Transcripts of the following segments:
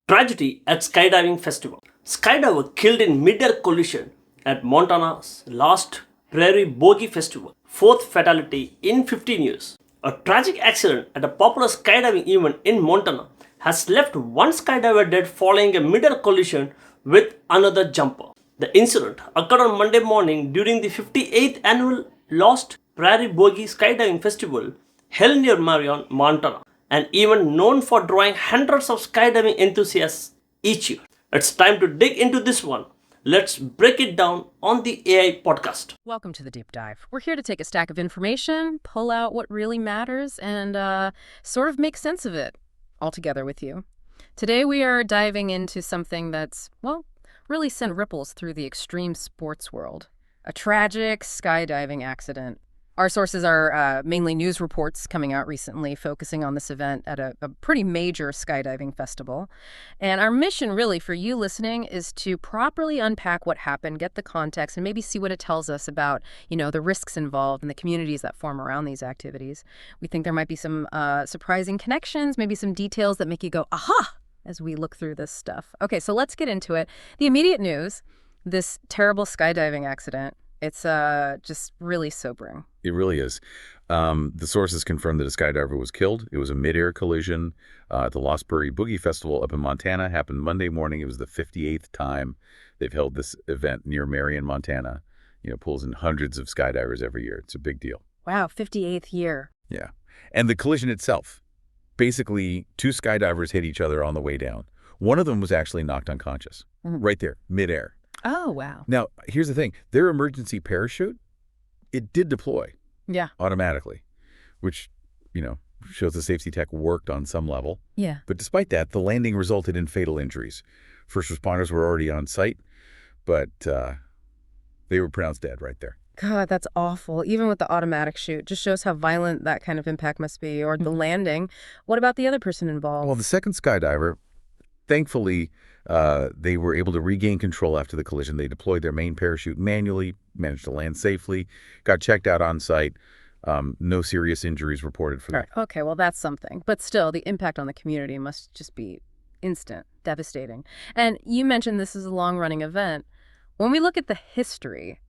Tragedy at skydiving festival. Skydiver killed in mid-air collision at Montana's Lost Prairie Boogie festival. Fourth fatality in 15 years. A tragic accident at a popular skydiving event in Montana has left one skydiver dead following a mid-air collision with another jumper. The incident occurred on Monday morning during the 58th annual Lost Prairie Boogie skydiving festival held near Marion, Montana, an event known for drawing hundreds of skydiving enthusiasts each year. It's time to dig into this one. Let's break it down on the AI podcast. Welcome to the Deep Dive. We're here to take a stack of information, pull out what really matters, and sort of make sense of it all together with you. Today we are diving into something that's, well, really sent ripples through the extreme sports world. A tragic skydiving accident. Our sources are mainly news reports coming out recently focusing on this event at a pretty major skydiving festival. And our mission really for you listening is to properly unpack what happened, get the context, and maybe see what it tells us about, the risks involved and the communities that form around these activities. We think there might be some surprising connections, maybe some details that make you go, aha, as we look through this stuff. Okay, so let's get into it. The immediate news, this terrible skydiving accident, it's just really sobering. It really is. The sources confirmed that a skydiver was killed. It was a mid-air collision at the Lost Prairie Boogie Festival up in Montana. Happened Monday morning. It was the 58th time they've held this event near Marion, Montana. Pulls in hundreds of skydivers every year. It's a big deal. Wow, 58th year. Yeah. And the collision itself, basically two skydivers hit each other on the way down. One of them was actually knocked unconscious, right there, mid-air. Oh, wow. Now, here's the thing. Their emergency parachute, it did deploy automatically, which, shows the safety tech worked on some level. Yeah. But despite that, the landing resulted in fatal injuries. First responders were already on site, but they were pronounced dead right there. God, that's awful. Even with the automatic chute, just shows how violent that kind of impact must be, or the landing. What about the other person involved? Well, the second skydiver, thankfully, they were able to regain control after the collision. They deployed their main parachute manually, managed to land safely, got checked out on site. No serious injuries reported for them. Right. Okay, well, that's something. But still, the impact on the community must just be instant, devastating. And you mentioned this is a long-running event. When we look at the history,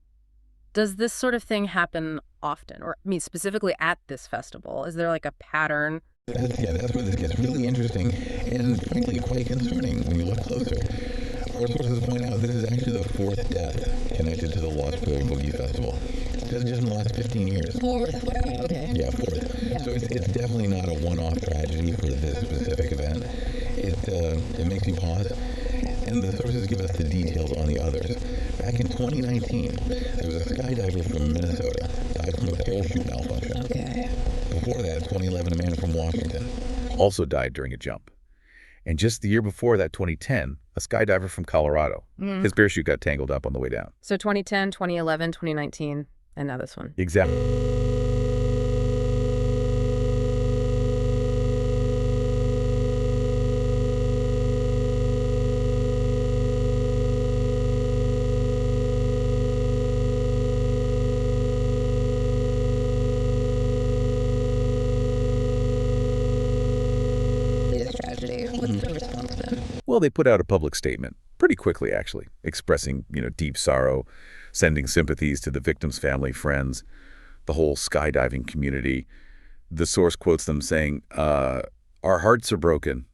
does this sort of thing happen often? Or, specifically at this festival? Is there like a pattern? That's where this gets really interesting and frankly quite concerning when you look closer. Our sources point out this is actually the fourth death connected to the Lost Prairie Boogie Festival. Just in the last 15 years. Fourth, okay. Yeah, fourth. Yeah. So it's definitely not a one-off tragedy for this specific event. It makes you pause. And the sources give us the details on the others. Back in 2019, there was a skydiver from Minnesota died from a parachute malfunction. Okay. Before that, 2011, a man from Washington Also died during a jump. And just the year before that, 2010, a skydiver from Colorado. His parachute got tangled up on the way down. So 2010, 2011, 2019, and now this one. Exactly. Well, they put out a public statement pretty quickly, actually, expressing, deep sorrow, sending sympathies to the victim's family, friends, the whole skydiving community. The source quotes them saying, our hearts are broken,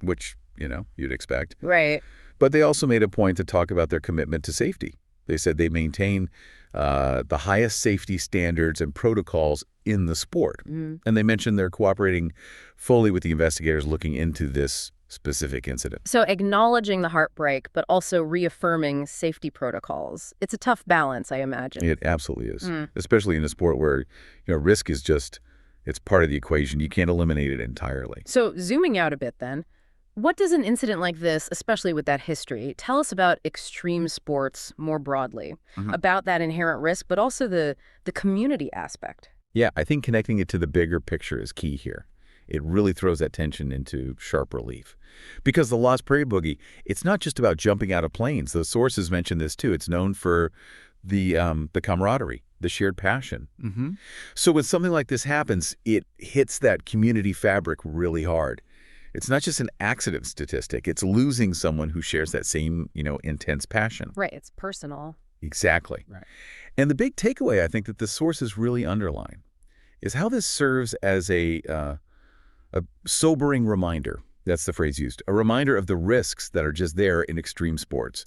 which, you'd expect. Right. But they also made a point to talk about their commitment to safety. They said they maintain the highest safety standards and protocols in the sport. And they mentioned they're cooperating fully with the investigators looking into this specific incident. So acknowledging the heartbreak, but also reaffirming safety protocols. It's a tough balance, I imagine. It absolutely is, especially in a sport where, risk is it's part of the equation. You can't eliminate it entirely. So zooming out a bit then, what does an incident like this, especially with that history, tell us about extreme sports more broadly, about that inherent risk, but also the community aspect? Yeah, I think connecting it to the bigger picture is key here. It really throws that tension into sharp relief. Because the Lost Prairie Boogie, it's not just about jumping out of planes. The sources mention this too. It's known for the camaraderie, the shared passion. So when something like this happens, it hits that community fabric really hard. It's not just an accident statistic. It's losing someone who shares that same, intense passion. Right, it's personal. Exactly. Right. And the big takeaway, I think, that the sources really underline is how this serves as a sobering reminder. That's the phrase used. A reminder of the risks that are just there in extreme sports,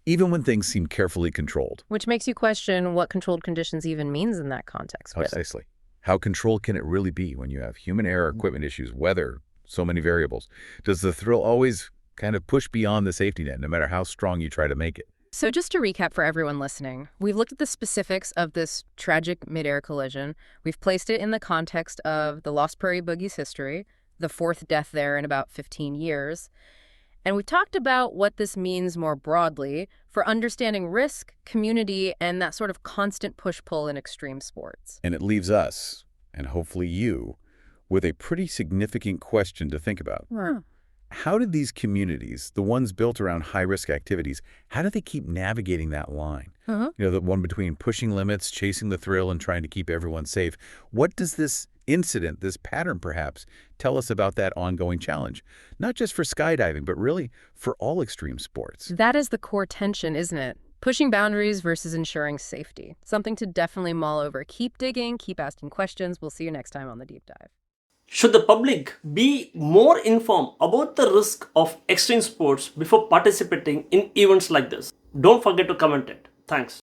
even when things seem carefully controlled. Which makes you question what controlled conditions even means in that context. Really. Precisely. How controlled can it really be when you have human error, equipment issues, weather, so many variables? Does the thrill always kind of push beyond the safety net, no matter how strong you try to make it? So just to recap for everyone listening, we've looked at the specifics of this tragic mid-air collision. We've placed it in the context of the Lost Prairie Boogie's history, the fourth death there in about 15 years. And we talked about what this means more broadly for understanding risk, community, and that sort of constant push-pull in extreme sports. And it leaves us, and hopefully you, with a pretty significant question to think about. How did these communities, the ones built around high-risk activities, how do they keep navigating that line? The one between pushing limits, chasing the thrill, and trying to keep everyone safe. What does this incident, this pattern perhaps, tell us about that ongoing challenge? Not just for skydiving, but really for all extreme sports. That is the core tension, isn't it? Pushing boundaries versus ensuring safety. Something to definitely mull over. Keep digging, keep asking questions. We'll see you next time on The Deep Dive. Should the public be more informed about the risk of extreme sports before participating in events like this? Don't forget to comment it. Thanks.